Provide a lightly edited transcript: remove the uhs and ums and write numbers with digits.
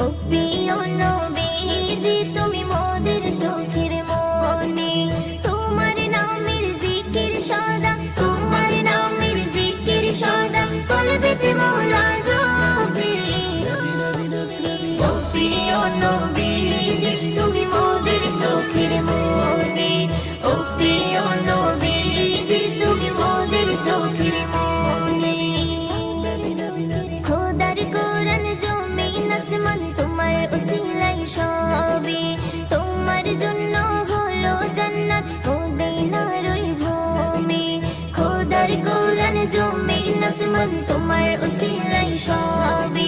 ও প্রিয় নবীজি তুমি মোদের চোখের মনি, তোমার নামের জিকির সদা, তোমার নামের জিকির সদা কলবেতে মওলা জপে। ও প্রিয় নবীজি তুমি মোদের চোখের মনি, ও প্রিয় নবীজি তুমি মোদের চোখের মনি। খোদার কোরআন জমিন আসমান তোমার উসিলাই সবে, তোমার জন্য হলো জান্নাত মদিনার ওই ভূমি। খোদার কোরআন জমিন আসমান তোমার উসিলাই সবে,